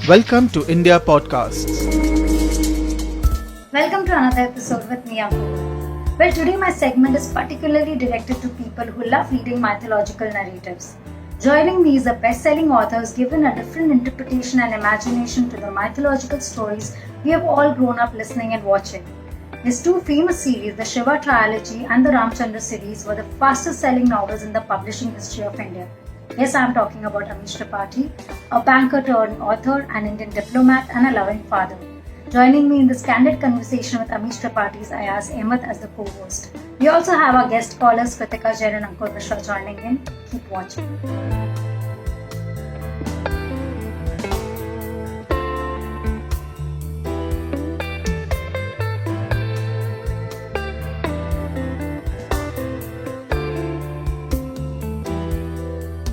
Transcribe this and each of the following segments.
Welcome to India Podcasts. Welcome to another episode with me, Apurva. Well, today my segment is particularly directed to people who love reading mythological narratives. Joining me is a best-selling author who's given a different interpretation and imagination to the mythological stories we have all grown up listening and watching. His two famous series, the Shiva Trilogy and the Ramchandra series, were the fastest-selling novels in the publishing history of India. Yes, I'm talking about Amish Tripathi, a banker turned author, an Indian diplomat, and a loving father. Joining me in this candid conversation with Amish Tripathi is Ayaz Ahmed as the co-host. We also have our guest callers Kritika Jain and Ankur Mishra joining in. Keep watching.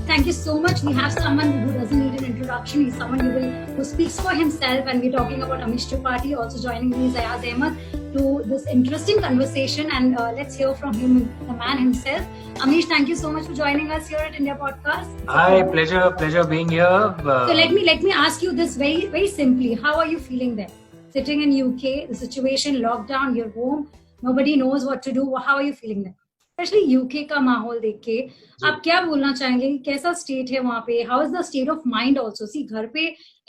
Thank you so much. We have someone who doesn't need an introduction. He's someone who speaks for himself, and we're talking about Amish Tripathi. Also joining me is Ayaz Ahmed to this interesting conversation, and let's hear from him, the man himself. Amish, thank you so much for joining us here at India Podcast. Hi, pleasure being here. So let me ask you this very simply. How are you feeling there? Sitting in UK, the situation, lockdown, you're home, nobody knows what to do. How are you feeling there? Specially UK का माहौल देख के आप क्या बोलना चाहेंगे कि कैसा स्टेट है वहाँ पे? How is the state of mind also? See, घर पे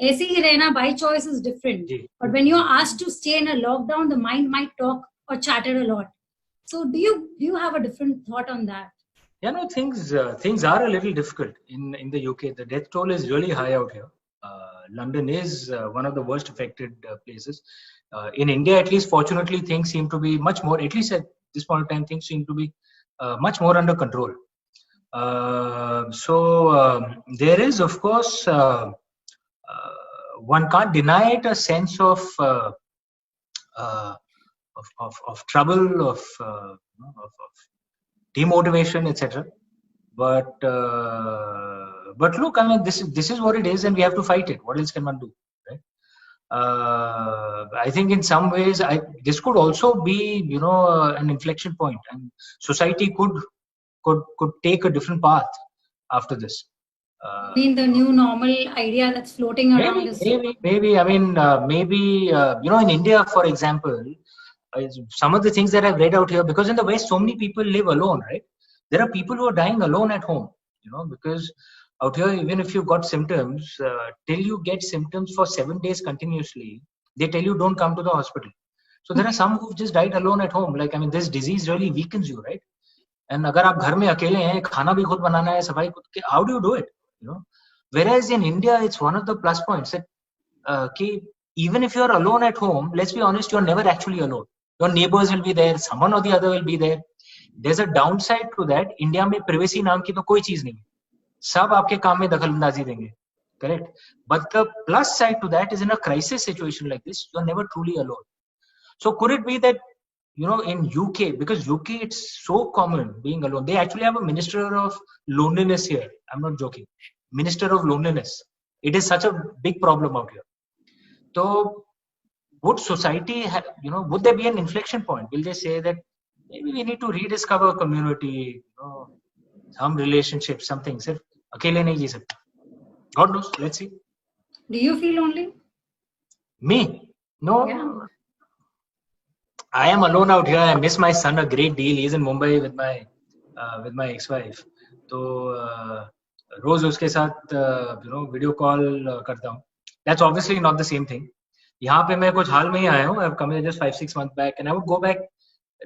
ऐसे ही रहना by choice is different, but when you are asked to stay in a lockdown the mind might talk और chatter a lot. So do you have a different thought on that? Yeah, no, things are a little difficult in the UK. The death toll is really high out here. London is one of the worst affected places. In India, at least, fortunately, things seem to be much more. At least at this point in time, things seem to be much more under control. So there is, of course, one can't deny it, a sense of trouble, of demotivation, etc. But look, I mean, this is what it is, and we have to fight it. What else can one do, right? I think in some ways this could also be, an inflection point, and society could take a different path after this. I mean, the new normal idea that's floating around maybe I mean, maybe in India, for example, some of the things that I've read out here, because in the West so many people live alone, right? There are people who are dying alone at home, because out here, even if you've got symptoms, till you get symptoms for 7 days continuously, they tell you don't come to the hospital. So there are some who've just died alone at home. Like, I mean, this disease really weakens you, right? And अगर आप घर में अकेले हैं, खाना भी खुद बनाना है, सफाई खुद के, how do you do it? Whereas in India, it's one of the plus points that even if you're alone at home, let's be honest, you're never actually alone. Your neighbors will be there, someone or the other will be there. There's a downside to that. India में privacy नाम की तो कोई चीज नहीं, सब आपके काम में दखलंदाजी देंगे, correct? But the plus side to that is, in a crisis situation like this, you're never truly alone. So could it be that, in UK, because UK it's so common being alone, they actually have a minister of loneliness here. I'm not joking. Minister of loneliness. It is such a big problem out here. So would society have, would there be an inflection point? Will they say that maybe we need to rediscover community, some relationships, something? Sir, अकेले नहीं जी सकता. God knows. Let's see. Do you feel lonely? Me? No. Yeah. I am alone out here. I miss my son a great deal. He's in Mumbai with my ex-wife. तो रोज उसके साथ video call करता हूँ. That's obviously not the same thing. यहाँ पे मैं कुछ हाल में ही आया हूँ. I've come here just 5-6 months back, and I would go back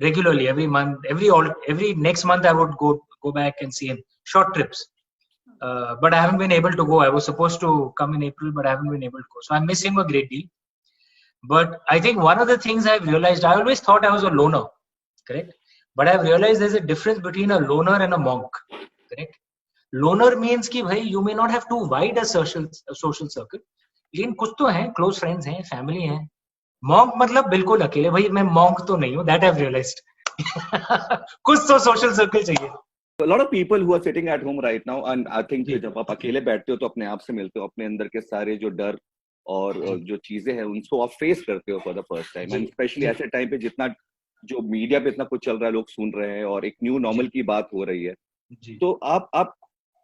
regularly every month. Every next month I would go back and see him. Short trips. But I haven't been able to go. I was supposed to come in April, but I haven't been able to go. So I miss him a great deal. But I think one of the things I've realized, I always thought I was a loner, correct? But I've realized there's a difference between a loner and a monk, correct? Loner means कि भाई you may not have too wide a social circle, लेकिन कुछ तो हैं, close friends हैं, family हैं. Monk मतलब बिल्कुल अकेले. भाई मैं monk तो नहीं हूँ. That I've realized. कुछ तो social circle चाहिए. A lot of people who are sitting at home right now, and I think जब आप अकेले बैठते हो तो अपने आप से मिलते हो, अपने अंदर के सारे जो डर और जो चीजें हैं उनको आप फेस करते हो for the first time. And specially ऐसे टाइम पे जितना जो मीडिया पे इतना कुछ चल रहा है, लोग सुन रहे हैं और एक न्यू नॉर्मल की बात हो रही है, तो आप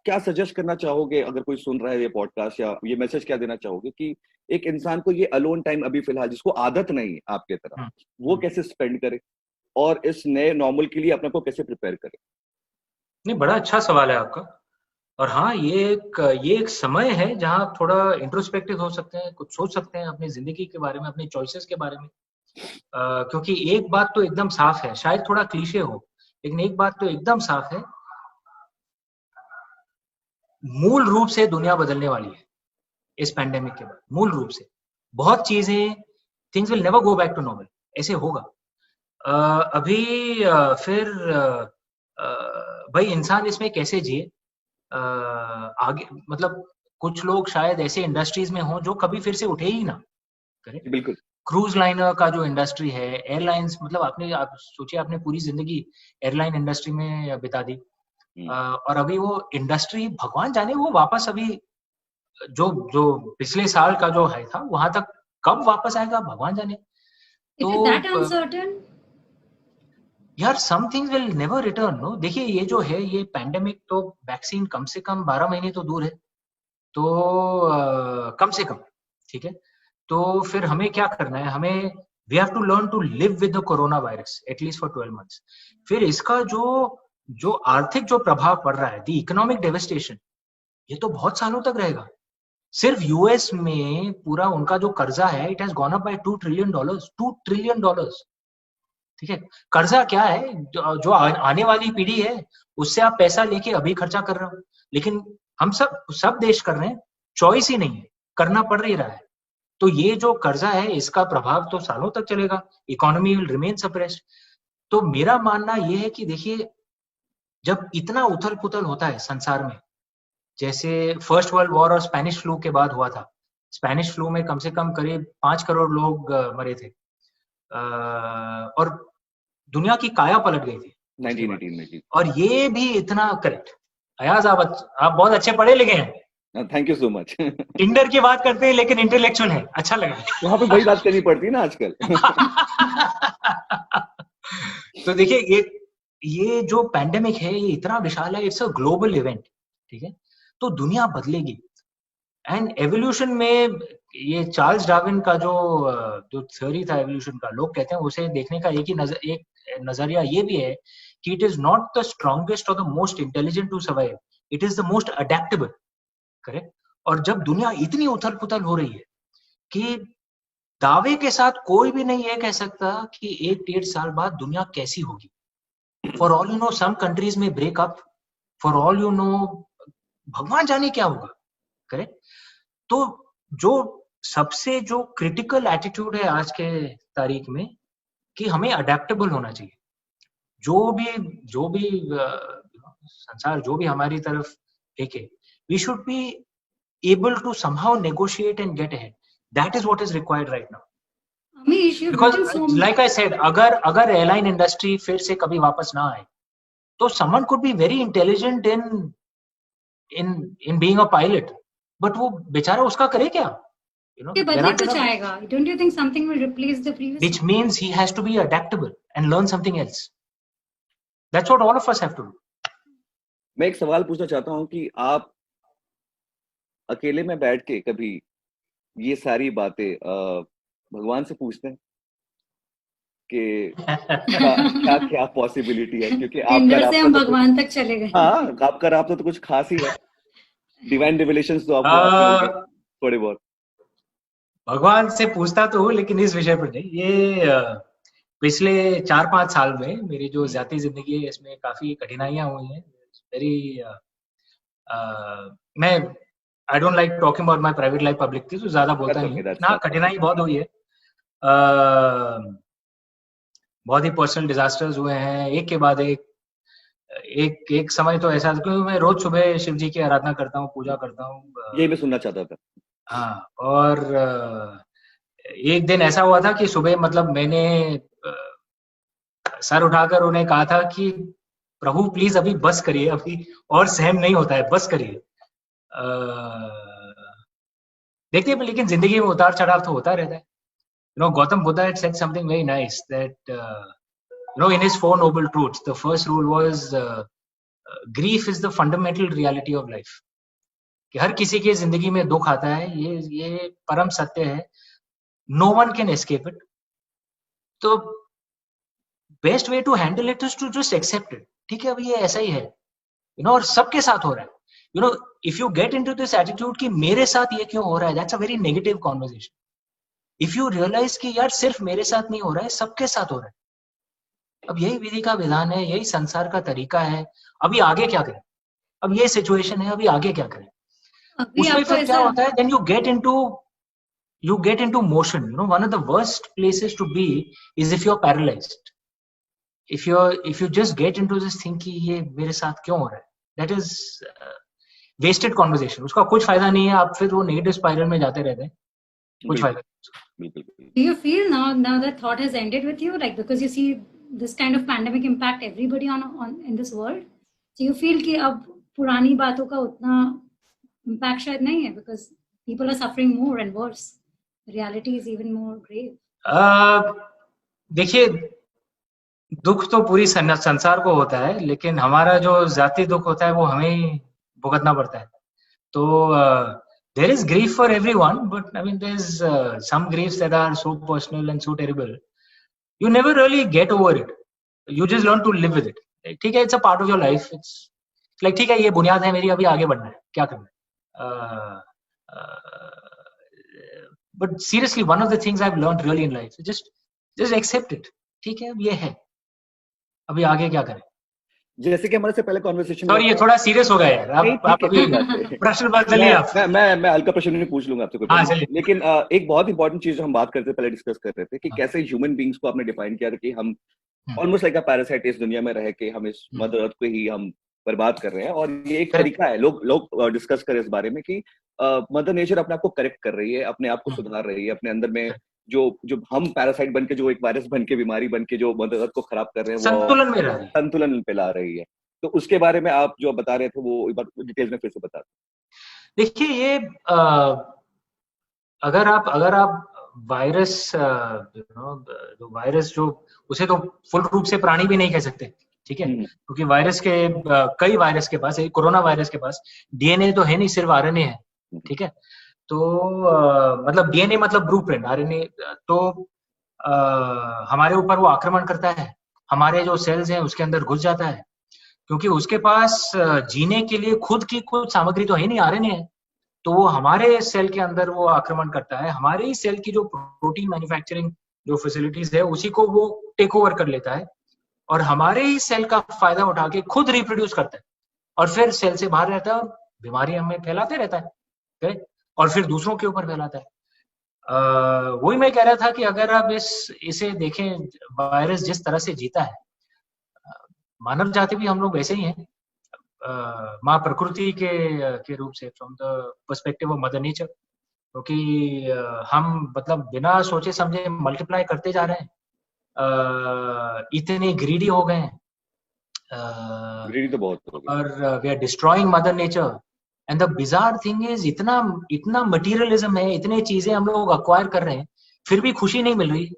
क्या सजेस्ट करना चाहोगे अगर कोई सुन रहा है ये पॉडकास्ट, या ये मैसेज क्या देना चाहोगे कि एक इंसान को ये अलोन टाइम अभी फिलहाल जिसको आदत नहीं है आपके तरह, वो कैसे स्पेंड करे और इस नए नॉर्मल के लिए अपने को कैसे प्रिपेयर करे? नहीं, बड़ा अच्छा सवाल है आपका। और हाँ, ये एक समय है जहाँ थोड़ा इंट्रोस्पेक्टिव हो सकते हैं, कुछ सोच सकते हैं अपनी जिंदगी के बारे में, अपने चॉइसेस के बारे में। क्योंकि एक बात तो एकदम साफ है, शायद थोड़ा क्लीशे हो, लेकिन एक बात तो एकदम साफ है, मूल रूप से दुनिया बदलने वाली है इस पैंडेमिक के बाद। मूल रूप से बहुत चीजें, things will never go back to normal, ऐसे होगा। अभी फिर भाई इंसान इसमें कैसे जिए आगे, मतलब कुछ लोग शायद ऐसे इंडस्ट्रीज में हों जो कभी फिर से उठे ही ना। करेक्ट, बिल्कुल। क्रूज लाइनर का जो इंडस्ट्री है, एयरलाइंस, मतलब आप सोचिए, आपने पूरी जिंदगी एयरलाइन इंडस्ट्री में बिता दी, और अभी वो इंडस्ट्री भगवान जाने वो वापस अभी जो पिछले साल का जो है था वहां तक कब वापस आएगा भगवान जाने। तो यार some things will never return, no. देखिए ये जो है, ये पैंडेमिक तो वैक्सीन कम से कम 12 महीने तो दूर है, तो कम से कम, ठीक है। तो फिर हमें क्या करना है, हमें we have to learn to live with the corona virus at least for 12 months। फिर इसका जो आर्थिक जो प्रभाव पड़ रहा है, द इकोनॉमिक डेवेस्टेशन, ये तो बहुत सालों तक रहेगा। सिर्फ यूएस में पूरा उनका जो कर्जा है, it has gone up by $2 trillion, $2 trillion, ठीक है। कर्जा क्या है, जो आने वाली पीढ़ी है उससे आप पैसा लेके अभी खर्चा कर रहे हो, लेकिन हम सब देश कर रहे हैं, चॉइस ही नहीं है, करना पड़ ही रहा है। तो ये जो कर्जा है इसका प्रभाव तो सालों तक चलेगा, इकोनॉमी विल रिमेन सप्रेस्ड। तो मेरा मानना ये है कि देखिए, जब इतना उथल पुथल होता है संसार में, जैसे फर्स्ट वर्ल्ड वॉर और स्पेनिश फ्लू के बाद हुआ था, स्पेनिश फ्लू में कम से कम करीब 5 करोड़ लोग मरे थे, और दुनिया की काया पलट गई थी 1918 में जी। और ये भी इतना, करेक्ट अयाज, आप बहुत अच्छे पढ़े लिखे हैं, thank you so much. Tinder की बात करते हैं लेकिन इंटेलेक्चुअल है, अच्छा लगा। वहां पे वही बात करनी पड़ती है ना आजकल। तो देखिए, ये जो पैंडेमिक है ये इतना विशाल है, इट्स अ ग्लोबल इवेंट, ठीक है। तो दुनिया बदलेगी, एंड एवोल्यूशन में ये चार्ल्स डार्विन का जो थ्योरी था एवोल्यूशन का, लोग कहते हैं उसे देखने का एक नजरिया ये भी है कि it is not the strongest और the most intelligent to survive, it is the most adaptable, correct. और जब दुनिया इतनी उथल पुथल हो रही है कि दावे के साथ कोई भी नहीं ये कह सकता कि 1-1.5 साल बाद दुनिया कैसी होगी। For all you know some countries में breakup, for all you know भगवान जाने क्या होगा, करेक्ट। तो जो सबसे जो क्रिटिकल एटीट्यूड है आज के तारीख में कि हमें अडेप्टेबल होना चाहिए। जो भी संसार जो भी हमारी तरफ देखे, we should be able to somehow negotiate and get ahead. That is what is required right now. Because like I said, अगर एयरलाइन इंडस्ट्री फिर से कभी वापस ना आए, तो someone could be very intelligent in being a pilot, but वो बेचारा उसका करे क्या? You know, बदले कुछ आएगा. Don't you think something will replace the previous? Which means he has to be adaptable and learn something else. That's what all of us have to do. मैं एक सवाल पूछना चाहता हूँ कि आप अकेले में बैठ के कभी ये सारी बातें भगवान से पूछते हैं कि क्या पॉसिबिलिटी है, क्योंकि आपका से हम भगवान तक चले गए। हाँ, आपका रास्ता तो कुछ खास ही है, डिवाइन रिवेलेशंस तो आपको थोड़े बहुत। भगवान से पूछता तो हूँ, लेकिन इस विषय पर नहीं। ये पिछले 4-5 साल में मेरी जो जाती जिंदगी है इसमें काफी कठिनाइयां हुई हैं। वेरी मैं I don't like talking about my private life publicly, तो ज्यादा बोलता नहीं हूँ ना। कठिनाई बहुत हुई है, बहुत ही पर्सनल डिजास्टर्स हुए हैं, एक के बाद एक समय तो ऐसा, क्योंकि मैं रोज सुबह शिव जी की आराधना करता हूँ, पूजा करता हूँ। ये मैं सुनना चाहता था। हाँ, और एक दिन ऐसा हुआ था कि सुबह मतलब मैंने सर उठाकर उन्हें कहा था कि प्रभु प्लीज अभी बस करिए, अभी और सहन नहीं होता है, बस करिए। देखिए, लेकिन जिंदगी में उतार चढ़ाव तो होता रहता है। You know, Gautam Buddha had said something very nice that, in his 4 noble truths, the first rule was grief is the fundamental reality of life. कि हर किसी की जिंदगी में दुख आता है, ये परम सत्य है. No one can escape it. तो best way to handle it is to just accept it. ठीक है, अब ये ऐसा ही है, you know, और सबके साथ हो रहा है. You know, if you get into this attitude कि मेरे साथ ये क्यों हो रहा है, that's a very negative conversation. If you realize कि यार सिर्फ मेरे साथ नहीं हो रहा है, सबके साथ हो रहा है. अब यही विधि का विधान है, यही संसार का तरीका है. अभी आगे क्या करें? अब ये सिचुएशन है, अभी आगे क्या करें? उसमें फिर क्या होता है? Then you get into motion. You know, one of the worst places to be is if you're paralyzed. If you just get into this thing कि ये मेरे साथ क्यों हो रहा है, that is wasted conversation. उसका कुछ फायदा नहीं है. आप फिर वो नेगेटिव स्पाइरल में जाते रहते हैं. कुछ फायदा नहीं. Do you feel now that thought has ended with you, like because you see this kind of pandemic impact everybody on in this world, so you feel कि अब पुरानी बातों का उतना impact शायद नहीं है, because people are suffering more and worse. The reality is even more grave. देखिए, दुख तो पूरी संसार को होता है, लेकिन हमारा जो जाती दुख होता है वो हमें ही भुगतना पड़ता है. तो there is grief for everyone, but I mean there's some griefs that are so personal and so terrible. You never really get over it. You just learn to live with it. ठीक है, it's a part of your life. It's like ठीक है, ये बुनियाद है मेरी, अभी आगे बढ़ना है, क्या करना है. But seriously, one of the things I've learned really in life is just accept it. ठीक है, अब ये है, अभी आगे क्या करें. जैसे कि हमारे से पहले कॉन्वर्सेशन, सॉरी ये थोड़ा सीरियस हो गया यार. आप अभी प्रश्न बदलिए. आप मैं हल्का प्रश्न नहीं पूछ लूंगा आपसे कोई. लेकिन एक बहुत इंपॉर्टेंट चीज जो हम बात करते पहले डिस्कस कर रहे थे कि कैसे ह्यूमन बींग्स को आपने डिफाइन किया कि हम ऑलमोस्ट लाइक अ पैरासाइट इस दुनिया में रह के हम इस मदर अर्थ को ही हम बर्बाद कर रहे हैं. और ये एक तरीका है, लोग डिस्कस करें इस बारे में कि मदर नेचर अपने आप को करेक्ट कर रही है, अपने आप को सुधार रही है, अपने अंदर में जो हम पैरासाइट बन के, जो एक वायरस बन के, बीमारी बन के जो मदर अर्थ को खराब कर रहे हैं, वो संतुलन पे ला रही है. तो उसके बारे में आप जो बता रहे थे वो एक बार डिटेल में फिर से बता दें. देखिए, ये अगर आप वायरस वायरस जो उसे तो फुल रूप से प्राणी भी नहीं कह सकते, ठीक है, क्योंकि वायरस के कई वायरस के पास, कोरोना वायरस के पास डीएनए तो है नहीं, सिर्फ आरएनए है. ठीक है, तो मतलब डीएनए मतलब ब्लूप्रिंट, आरएनए तो हमारे ऊपर वो आक्रमण करता है, हमारे जो सेल्स हैं उसके अंदर घुस जाता है, क्योंकि उसके पास जीने के लिए खुद की कुछ सामग्री तो है नहीं, आरएनए है. तो वो हमारे सेल के अंदर वो आक्रमण करता है, हमारे ही सेल की जो प्रोटीन मैन्युफैक्चरिंग जो फैसिलिटीज है उसी को वो टेक ओवर कर लेता है, और हमारे ही सेल का फायदा उठा के खुद रिप्रोड्यूस करता है, और फिर सेल से बाहर रहता है और बीमारी हमें फैलाते रहता है, और फिर दूसरों के ऊपर फैलाता है. वही मैं कह रहा था कि अगर आप इसे देखें, वायरस जिस तरह से जीता है, मानव जाति भी हम लोग वैसे ही हैं, माँ प्रकृति के रूप से, from the perspective of mother nature, क्योंकि हम मतलब बिना सोचे समझे मल्टीप्लाई करते जा रहे हैं, इतने ग्रीडी हो गए हैं, ग्रीडी तो बहुत हो गए, और we are destroying mother nature. And the bizarre thing is, इतना मटेरियलिज्म है, इतने चीजें हम लोग अक्वायर कर रहे हैं, फिर भी खुशी नहीं मिल रही.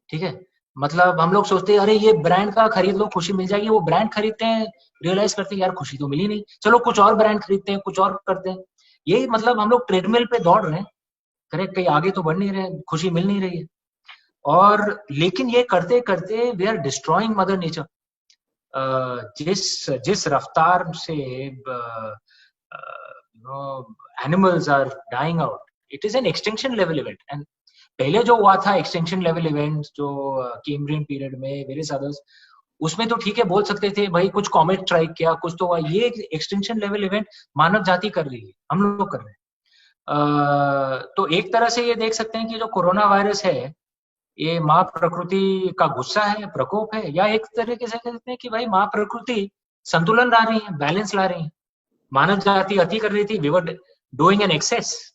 ठीक है, मतलब हम लोग सोचते हैं अरे ये ब्रांड का खरीद लो, खुशी मिल जाएगी. वो ब्रांड खरीदते हैं, रियलाइज करते हैं यार खुशी तो मिली नहीं, चलो कुछ और ब्रांड खरीदते हैं, कुछ और करते हैं. यही मतलब हम लोग ट्रेडमिल पे दौड़ रहे हैं, करेक्ट, कहीं आगे तो बढ़ नहीं रहे, खुशी मिल नहीं रही है. और लेकिन ये करते करते we are destroying mother nature. जिस रफ्तार से animals are dying out, it is an extinction level event. And पहले जो हुआ था एक्सटिंक्शन लेवल इवेंट, जो कैम्ब्रियन पीरियड में, वेरियस अदर्स, उसमें तो ठीक है बोल सकते थे भाई कुछ कॉमेट स्ट्राइक किया, कुछ तो हुआ. ये एक्सटिंक्शन लेवल इवेंट मानव जाति कर रही है, हम लोग कर रहे हैं. तो एक तरह से ये देख सकते हैं कि जो कोरोना वायरस है ये माँ प्रकृति का गुस्सा है, प्रकोप है, या एक तरीके से कहते हैं कि भाई माँ प्रकृति संतुलन ला रही है, बैलेंस ला रही है. मानव जाति अति कर रही थी, we were doing an excess,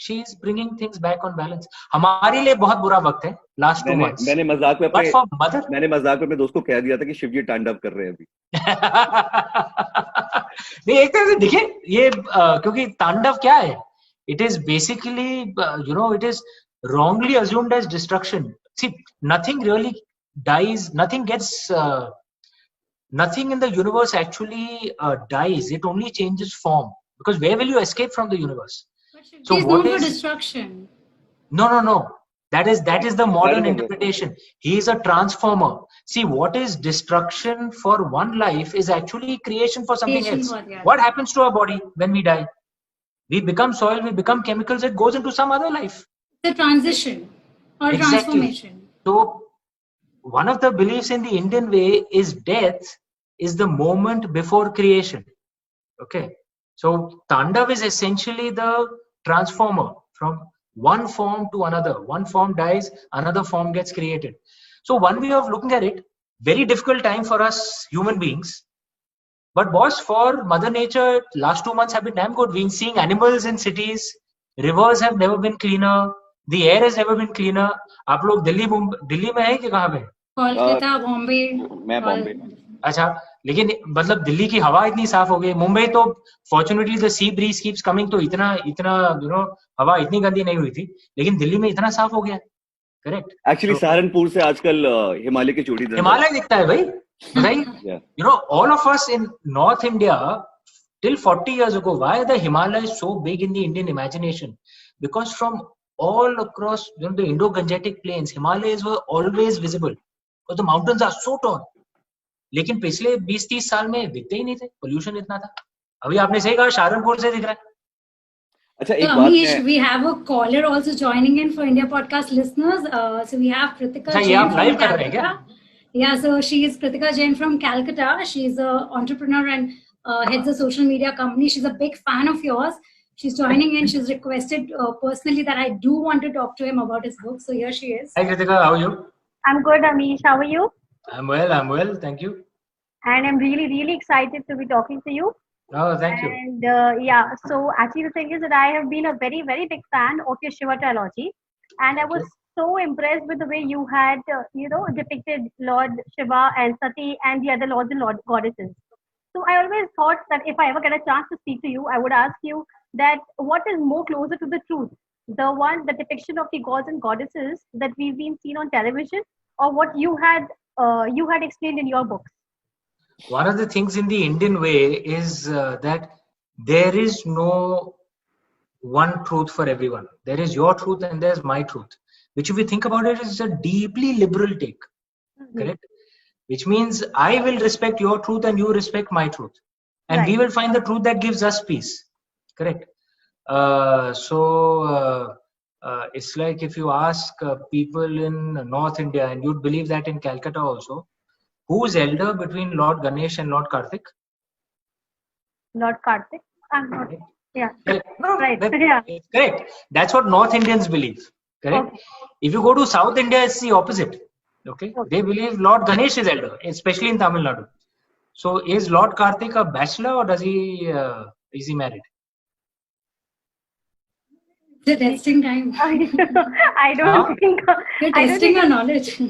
she is bringing things back on balance. हमारे लिए बहुत बुरा वक्त है लास्ट 2 months. मैंने मजाक में अपने दोस्त को कह दिया था कि शिवजी तांडव कर रहे हैं अभी. नहीं, एक तरह से देखिए ये क्योंकि तांडव क्या है, it is basically it is wrongly assumed as destruction. See, nothing really dies, nothing gets nothing in the universe actually dies. It only changes form. Because where will you escape from the universe? But Shivji is known for destruction. No. That is the modern That is interpretation. He is a transformer. See, what is destruction for one life is actually creation for something Creation else. for the other. What happens to our body when we die? We become soil, we become chemicals, it goes into some other life. The transition or transformation. So, one of the beliefs in the Indian way is death is the moment before creation. Okay. So, Tandav is essentially the transformer from one form to another. One form dies, another form gets created. So, one way of looking at it, very difficult time for us human beings. But boss, for Mother Nature, last 2 months have been damn good. We've seen animals in cities, rivers have never been cleaner, the air has never been cleaner. आप लोग दिल्ली में है कि कहाँ पे? कोलकाता, बॉम्बे. मैं बॉम्बे में. अच्छा, लेकिन मतलब दिल्ली की हवा इतनी साफ हो गई. मुंबई तो fortunately the sea breeze keeps coming, तो इतना हवा इतनी गंदी नहीं हुई थी, लेकिन दिल्ली में इतना साफ हो गया. करेक्ट. एक्चुअली सहारनपुर से आजकल हिमालय की चोटी हिमालय दिखता है भाई. Right? All of us in North India till 40 years ago, why are the Himalayas so big in the Indian imagination? Because from all across the Indo-Gangetic plains, Himalayas were always visible because the mountains are so tall. लेकिन पिछले 20-30 साल में दिखते ही नहीं थे, pollution इतना था. अभी आपने सही कहा, सहारनपुर से दिख रहा है. अच्छा, एक बात है. We have a caller also joining in for India podcast listeners. So we have Kritika. अच्छा, ये आप लाइव कर रहे हैं क्या? Yeah, so she is Kritika Jain from Calcutta. She's an entrepreneur and heads a social media company. She's a big fan of yours. She's joining in. She's requested personally that I do want to talk to him about his book. So here she is. Hi Kritika, how are you? I'm good, Amish. How are you? I'm well. Thank you. And I'm really, really excited to be talking to you. Oh, thank you. And yeah, so actually the thing is that I have been a very, very big fan of your Shiva trilogy. And I was so impressed with the way you had, depicted Lord Shiva and Sati and the other lords and goddesses. So I always thought that if I ever get a chance to speak to you, I would ask you that what is more closer to the truth? The depiction of the gods and goddesses that we've been seen on television, or what you had explained in your books? One of the things in the Indian way is that there is no one truth for everyone. There is your truth and there's my truth, which if you think about it is a deeply liberal take. Correct? Which means I will respect your truth and you respect my truth, and we will find the truth that gives us peace. Correct? It's like if you ask people in North India, and you'd believe that in Calcutta also, who's elder between Lord Ganesh and Lord Karthik? Lord Karthik? I'm not. Yeah. No, right. Correct. That's what North Indians believe. Correct. Okay. If you go to South India, it's the opposite. Okay. They believe Lord Ganesh is elder, especially in Tamil Nadu. So, is Lord Karthik a bachelor or is he married? The testing time. I don't think. You're testing our knowledge.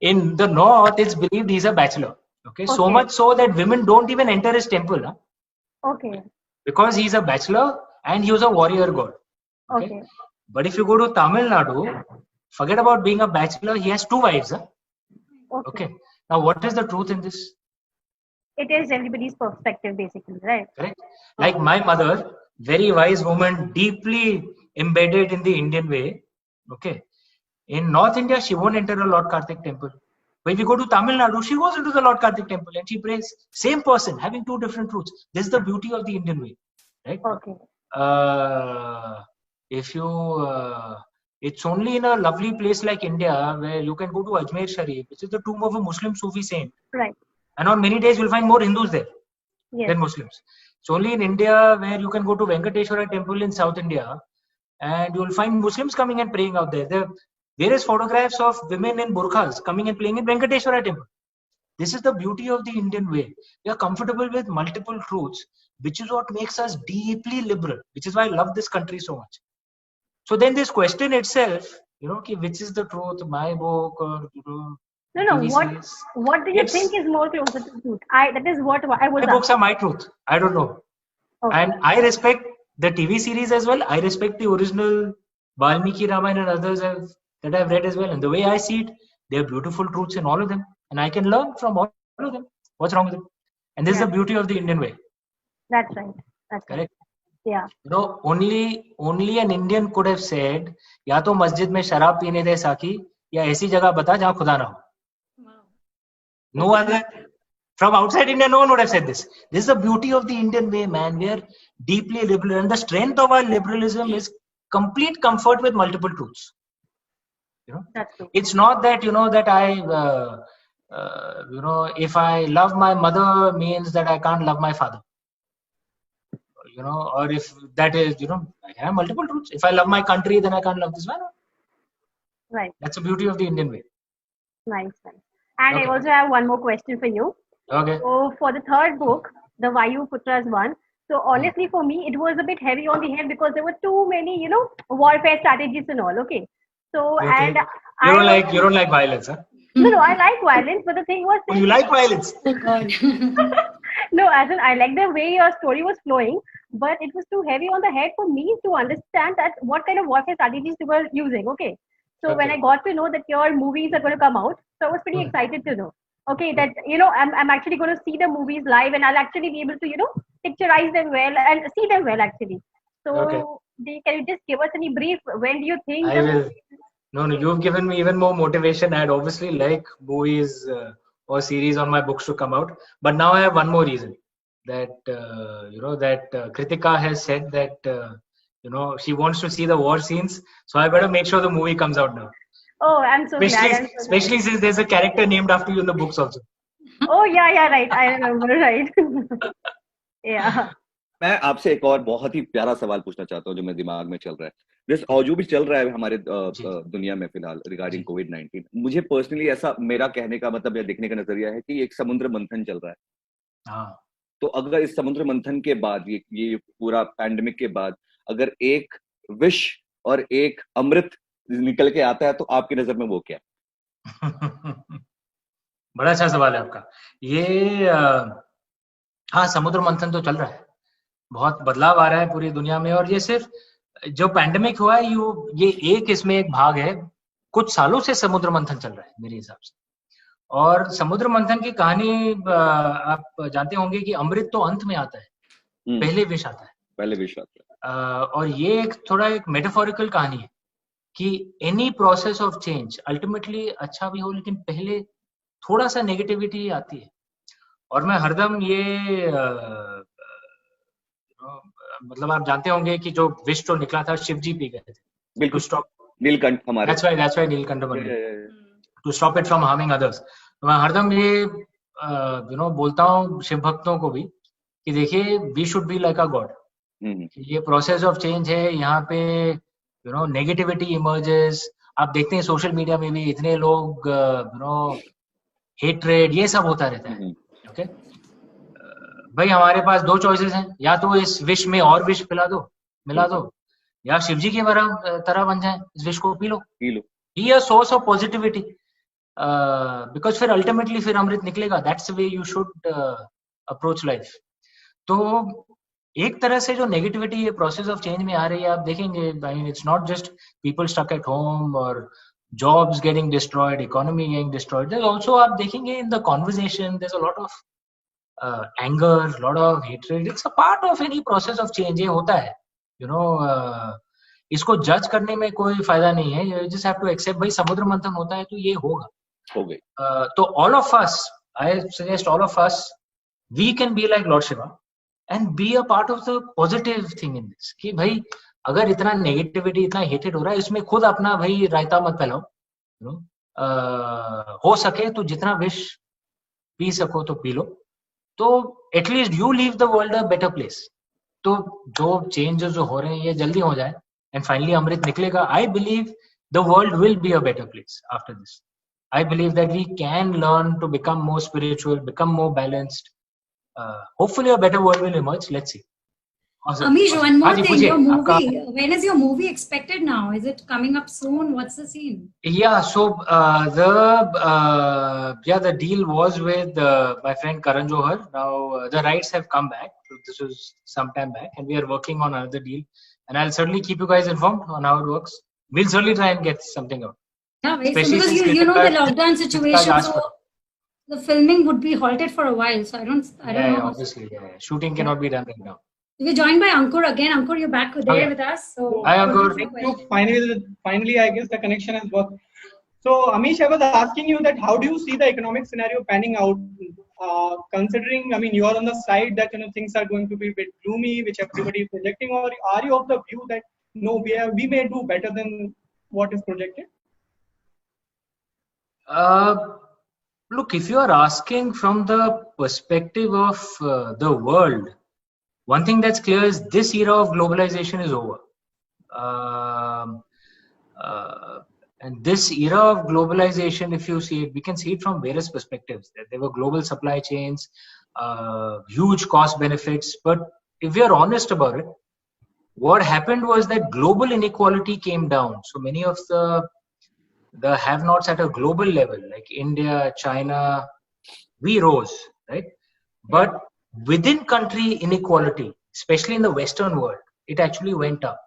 In the North, it's believed he's a bachelor. Okay. So much so that women don't even enter his temple. Huh? Okay. Because he's a bachelor and he was a warrior god. Okay. But if you go to Tamil Nadu, forget about being a bachelor, he has 2 wives. Huh? Okay. Now, what is the truth in this? It is everybody's perspective, basically, right? Correct. Like my mother, very wise woman, deeply embedded in the Indian way. Okay. In North India, she won't enter a Lord Karthik temple. But if you go to Tamil Nadu, she goes into the Lord Karthik temple and she prays. Same person, having 2 different truths. This is the beauty of the Indian way. Right? Okay. It's only in a lovely place like India where you can go to Ajmer Sharif, which is the tomb of a Muslim Sufi saint. Right. And on many days, you'll find more Hindus there than Muslims. It's only in India where you can go to Venkateshwara temple in South India and you'll find Muslims coming and praying out there. There are various photographs of women in burqas coming and praying in Venkateshwara temple. This is the beauty of the Indian way. We are comfortable with multiple truths, which is what makes us deeply liberal, which is why I love this country so much. So then this question itself, which is the truth, my book or No. What do you think is more closer to truth? That is what I was. My books are my truth. I don't know. Okay. And I respect the TV series as well. I respect the original Valmiki Ramayana and others that I've read as well. And the way I see it, there are beautiful truths in all of them. And I can learn from all follow them. What's wrong with it? And this is the beauty of the Indian way. That's right. That's Correct. right. Yeah. You know, only an Indian could have said, या तो मस्जिद में शराब पीने दे साकी, या ऐसी जगह बता जहाँ खुदा ना हो. No other. From outside India, no one would have said this. This is the beauty of the Indian way, man. We are deeply liberal, and the strength of our liberalism is complete comfort with multiple truths. You know, That's true. it's not that that I, if I love my mother means that I can't love my father. Or if that is, I have multiple truths. If I love my country, then I can't love this man. Right. That's the beauty of the Indian way. Nice. And Okay. I also have one more question for you. Okay. So for the third book, the Vayu Putras one, so honestly for me, it was a bit heavy on the head because there were too many, warfare strategies and all. Okay. So, Okay. and You don't like violence, huh? No, I like violence, but the thing was, Oh, you like violence? Oh God. no, as in I like the way your story was flowing, but it was too heavy on the head for me to understand that what kind of warfare strategies you were using. Okay. So when Okay. I got to know that your movies are going to come out, so I was pretty excited to know. Okay, that I'm actually going to see the movies live, and I'll actually be able to picturize them well and see them well actually. So Okay. can you just give us any brief? When do you think? I will. No, you've given me even more motivation. I'd obviously like movies or series on my books to come out, but now I have one more reason that Kritika has said that she wants to see the war scenes, so I better make sure the movie comes out now. Oh, I'm so glad. I'm so glad. Especially since there's a character named after you in the books also. Oh yeah, right. I remember, right. Yeah. मैं आपसे एक और बहुत ही प्यारा सवाल पूछना चाहता हूँ जो मेरे दिमाग में चल रहा है और जो भी चल रहा है हमारे दुनिया में फिलहाल रिगार्डिंग कोविड-19. मुझे पर्सनली ऐसा मेरा कहने का मतलब या देखने का नजरिया है कि एक समुद्र मंथन चल रहा है. हाँ. तो अगर इस समुद्र मंथन के बाद ये पूरा पैंडेमिक के बाद अगर एक विष और एक अमृत निकल के आता है तो आपकी नजर में वो क्या? बड़ा अच्छा सवाल है आपका. ये हाँ, समुद्र मंथन तो चल रहा है, बहुत बदलाव आ रहा है पूरी दुनिया में, और ये सिर्फ जो पैंडेमिक हुआ है ये इसमें एक भाग है. कुछ सालों से समुद्र मंथन चल रहा है मेरे हिसाब से, और समुद्र मंथन की कहानी आप जानते होंगे कि अमृत तो अंत में आता है, पहले विष आता है. और ये एक मेटाफोरिकल कहानी है कि any process of change ultimately अच्छा भी हो, लेकिन पहले थोड़ा सा नेगेटिविटी आती है. और मैं हरदम ये मतलब आप जानते होंगे कि जो विष जो निकला था शिव जी पी गए थे. बिल्कुल. नीलकंठ हमारे. That's why नीलकंठ बन गए. To stop it from harming others. तो मैं हरदम ये बोलता हूँ शिव भक्तों को भी कि देखिए, we should be like a god. ये प्रोसेस ऑफ चेंज है. यहाँ पे नेगेटिविटी इमर्जेस. आप देखते हैं सोशल मीडिया में भी इतने लोग हेट्रेड ये सब होता रहता है. ओके भाई, हमारे पास दो चॉइसेस हैं, या तो इस विष में और विष मिला दो, या शिवजी की तरह बन जाए, इस विष को P low. Be a source of positivity, because फिर अल्टीमेटली फिर अमृत निकलेगा. That's the way you should approach life. तो एक तरह से जो नेगेटिविटी ये प्रोसेस ऑफ चेंज में आ रही है, आप देखेंगे, I mean it's not just people stuck at home और jobs getting destroyed, economy getting destroyed. There's also, आप देखेंगे in the conversation, there's a lot of anger, a lot of hatred. It's a part of any process of change. ये होता है, इसको जज करने में कोई फायदा नहीं है. You just have to accept, भाई समुद्र मंथन होता है तो ये होगा. तो all of us, I suggest all of us, we can be like Lord Shiva and be a part of the positive thing in this. कि भाई अगर इतना नेगेटिविटी, इतना हेटेड हो रहा है, इसमें खुद अपना भाई रायता मत फैलाओ. हो सके तो जितना विष पी सको तो पी लो, तो at least you leave the world a better place. तो जो चेंजेस जो हो रहे हैं ये जल्दी हो जाए एंड फाइनली अमृत निकलेगा. I believe the world will be a better place after this. I believe that we can learn to become more spiritual, become more balanced. Hopefully a better world will emerge. Let's see. Amish, one more thing. Your movie, when is your movie expected now? Is it coming up soon? What's the scene? Yeah, so the deal was with my friend Karan Johar. Now the rights have come back. So this was some time back, and we are working on another deal. And I'll certainly keep you guys informed on how it works. We'll certainly try and get something out. Yeah, because you know the lockdown situation. So the filming would be halted for a while. So I don't know. Obviously, shooting cannot be done right now. We're joined by Ankur again. Ankur, you're back there with us. So hi, Ankur. Thank you. Finally, I guess the connection has worked. So, Amish, I was asking you that how do you see the economic scenario panning out? Considering, I mean, you are on the side that things are going to be a bit gloomy, which everybody is projecting, or are you of the view that no, we may do better than what is projected? Look, if you are asking from the perspective of the world, one thing that's clear is this era of globalization is over. And this era of globalization, if you see it, we can see it from various perspectives. There were global supply chains, huge cost benefits. But if we are honest about it, what happened was that global inequality came down. So many of the have-nots at a global level, like India, China, we rose, right? But within country inequality, especially in the Western world, it actually went up.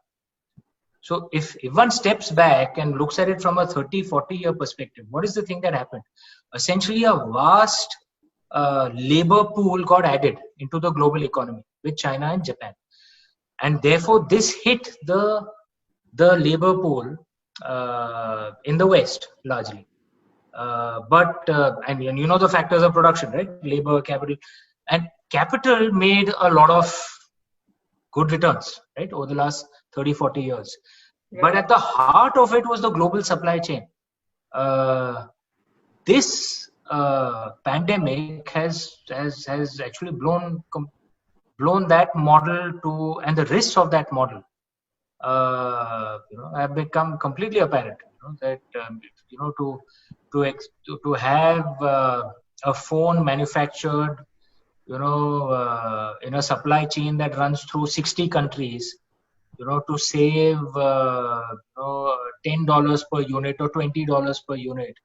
So if one steps back and looks at it from a 30-40 year perspective, what is the thing that happened? Essentially, a vast labor pool got added into the global economy with China and Japan. And therefore, this hit the labor pool in the West largely. And you know the factors of production, right? Labor, capital. And capital made a lot of good returns, right, over the last 30-40 years. But at the heart of it was the global supply chain. This pandemic has actually blown that model to, and the risks of that model have become completely apparent. That to have a phone manufactured in a supply chain that runs through 60 countries, to save $10 per unit or $20 per unit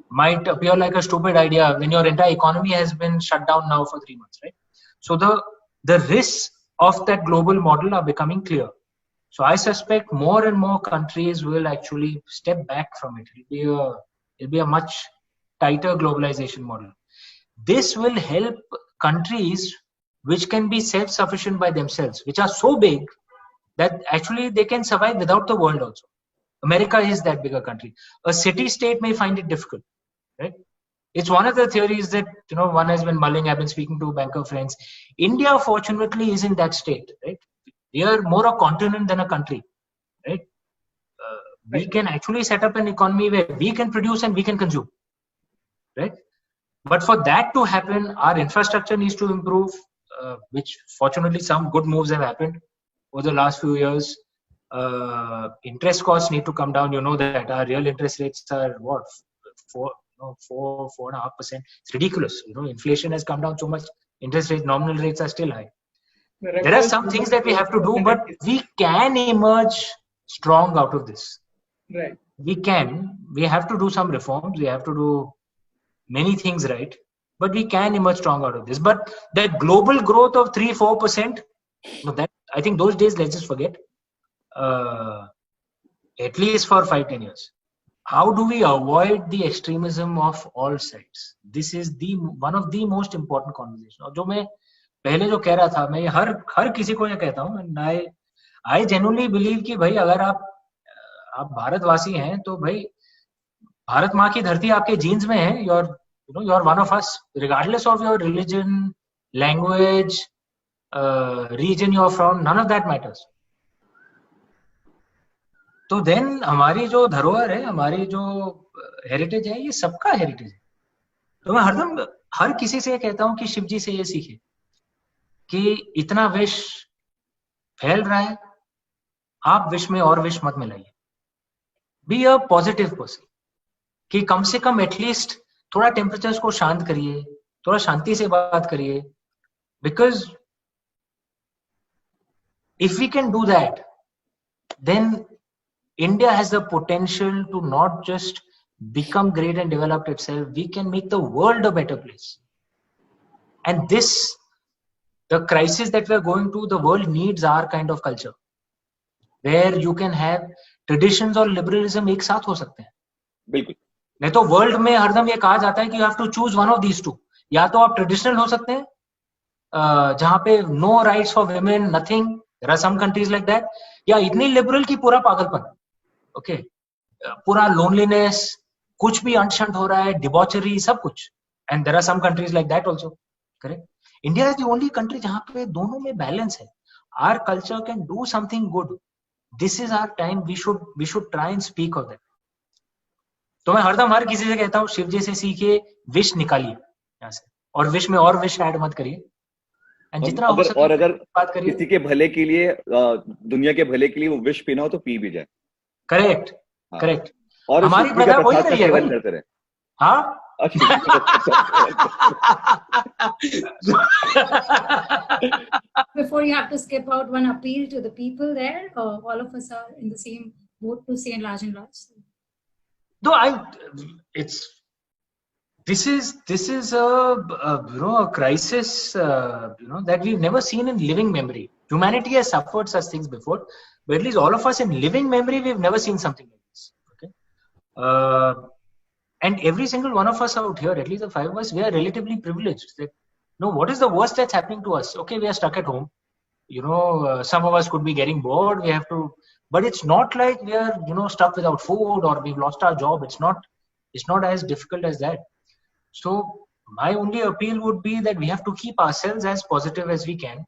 might appear like a stupid idea when your entire economy has been shut down now for 3 months, right? So the risks of that global model are becoming clear. So I suspect more and more countries will actually step back from it. It'll be a much tighter globalization model. This will help countries which can be self-sufficient by themselves, which are so big that actually they can survive without the world also. America is that bigger country. A city-state may find it difficult, right? It's one of the theories that, one has been mulling. I've been speaking to banker friends. India, fortunately, is in that state, right? We are more a continent than a country, right? We can actually set up an economy where we can produce and we can consume, right? But for that to happen, our infrastructure needs to improve, which fortunately some good moves have happened over the last few years. Interest costs need to come down. You know that our real interest rates are what, 4.5%. It's ridiculous. Inflation has come down so much. Interest rates, nominal rates are still high. There are some things that we have to do, but we can emerge strong out of this. Right. We can. We have to do some reforms. We have to do many things right, but we can emerge strong out of this. But that global growth of 3-4%, that I think those days let's just forget. At least for 5-10 years. How do we avoid the extremism of all sides? This is one of the most important conversations. और जो मैं पहले जो कह रहा था, मैं हर किसी को ये कहता हूँ, and I genuinely believe कि भाई अगर आप भारतवासी हैं तो भाई भारत माँ की धरती आपके जीन्स में है. You're one of us, regardless of your religion, language, region you're from, none of that matters. तो देन हमारी जो धरोहर है, हमारी जो हेरिटेज है, ये सबका हेरिटेज है. तो मैं हरदम हर किसी से कहता हूँ कि शिव जी से ये सीखे कि इतना विष फैल रहा है, आप विष में और विष मत मिलाइए. बी अ पॉजिटिव पर्सन, कि कम से कम एटलीस्ट थोड़ा टेम्परेचर्स को शांत करिए, थोड़ा शांति से बात करिए. Because if we can do that, then India has the potential to not just become great and develop itself. We can make the world a better place. And the crisis that we're going to, the world needs our kind of culture, where you can have traditions और liberalism एक साथ हो सकते हैं. बिल्कुल. नहीं तो world में हरदम ये कहा जाता है कि you have to choose one of these two. या तो आप ट्रेडिशनल हो सकते हैं जहां पे no rights for women, nothing, there are some countries like that, या इतनी लिबरल की पूरा पागलपन. ओके, पूरा लोनलीनेस, कुछ भी अनशंट हो रहा है, डिबॉचरी, सब कुछ. And there are some countries like that also. Correct. India is the only country जहां पे दोनों में बैलेंस है. Our culture can do something good. This is our time. We should try and speak of that. तो मैं हरदम हर किसी से कहता हूँ, शिव जी से सीखे, विश निकालिए यहाँ से, और विश में और विश ऐड मत करिए. एंड जितना हो सके और अगर बात करिए. किसी के भले के लिए, दुनिया के भले के लिए वो विश पीना हो तो पी भी जाए. करेक्ट, हाँ. करेक्ट. और हमारी प्रथा वही रही है भाई. करते रहे. हाँ. Before you have to skip out, one appeal to the people there. All of us are in the same boat to say enlarge and large. No, this is a crisis that we've never seen in living memory. Humanity has suffered such things before, but at least all of us in living memory, we've never seen something like this. Okay, and every single one of us out here, at least the 5 of us, we are relatively privileged. That, what is the worst that's happening to us? Okay, we are stuck at home. Some of us could be getting bored. We have to. But it's not like we are, stuck without food or we've lost our job. It's not as difficult as that. So my only appeal would be that we have to keep ourselves as positive as we can.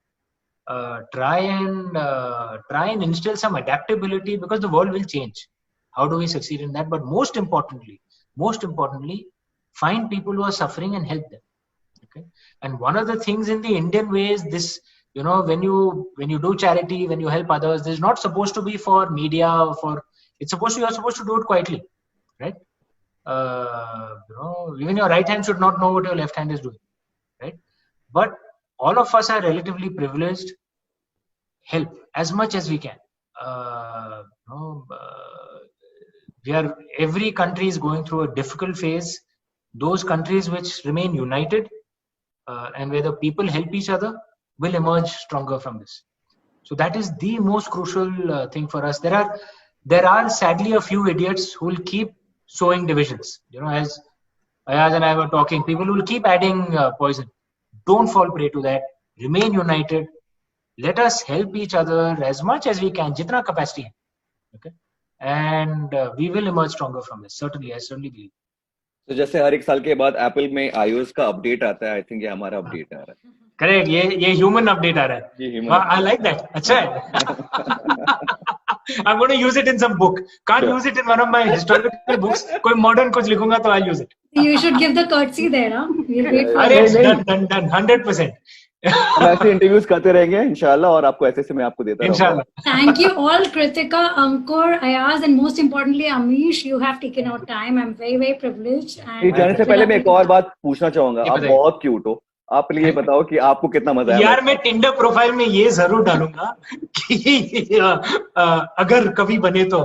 Try and instill some adaptability, because the world will change. How do we succeed in that? But most importantly, find people who are suffering and help them. Okay. And one of the things in the Indian way is this. When you do charity, when you help others, this is not supposed to be for media or for. You're supposed to do it quietly, right? Even your right hand should not know what your left hand is doing, right? But all of us are relatively privileged. Help as much as we can. Every country is going through a difficult phase. Those countries which remain united and where the people help each other will emerge stronger from this. So that is the most crucial thing for us. There are sadly a few idiots who will keep sowing divisions. As Ayaz and I were talking, people will keep adding poison. Don't fall prey to that. Remain united. Let us help each other as much as we can, jitna capacity hai. Okay, and we will emerge stronger from this. Certainly, I certainly believe. तो जैसे हर एक साल के बाद Apple में iOS का update आता है, आई थिंक ये हमारा अपडेट आ रहा है. करेक्ट, ये ह्यूमन अपडेट आ रहा है. I like that. अच्छा है. I'm going to use it in some book. Can't use it in one of my historical books. कोई modern कुछ लिखूंगा तो I'll use it. You should give the courtesy there, huh? We'll wait for it. Done. 100%. हम ऐसे interviews करते रहेंगे इंशाल्लाह, और आपको ऐसे मैं आपको देता रहूंगा. Thank you all, Kritika, Ankur, Ayaz, and most importantly Amish. You have taken out time. I'm very, very privileged. ये जाने से पहले मैं एक और बात पूछना चाहूंगा. आप बहुत क्यूट हो. आप ये बताओ कि आपको कितना मजा आया. यार मैं टिंडर प्रोफाइल में ये जरूर डालूंगा कि अगर कभी बने तो.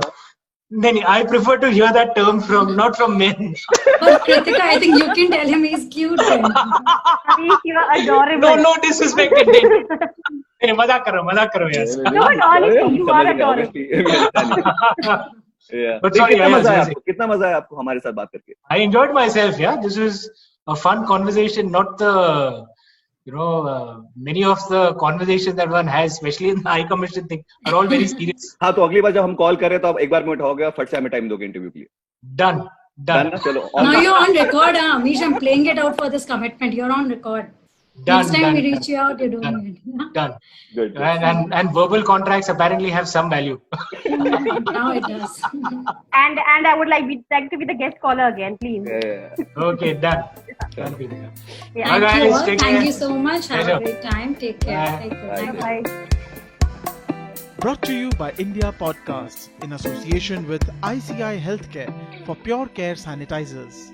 नहीं, I prefer to hear that term not from men. But Kritika, I think you can tell him he's cute. You are adorable. No disrespect. Hey, मजाक करो यार. No, honestly, you are adorable. कितना मजा आया आपको हमारे साथ बात करके? I enjoyed myself. Yeah, this was a fun conversation. Not the many of the conversations that one has, especially in the High Commission thing, are all very serious. हाँ, तो अगली बार जब हम कॉल करें तो आप एक बार में उठाओगे, फट से हमें टाइम दोगे इंटरव्यू के लिए. Done. चलो. Now you're on record, Amish. I'm playing it out for this commitment. You're on record. Next time we reach you out, you're doing it. Done. Good. And verbal contracts apparently have some value. Now it does. And I would like to be the guest caller again, please. Yeah. Okay, done. Yeah. Thank you so much. Have a great time. Take care. Bye. Brought to you by India Podcasts in association with ICI Healthcare for Pure Care Sanitizers.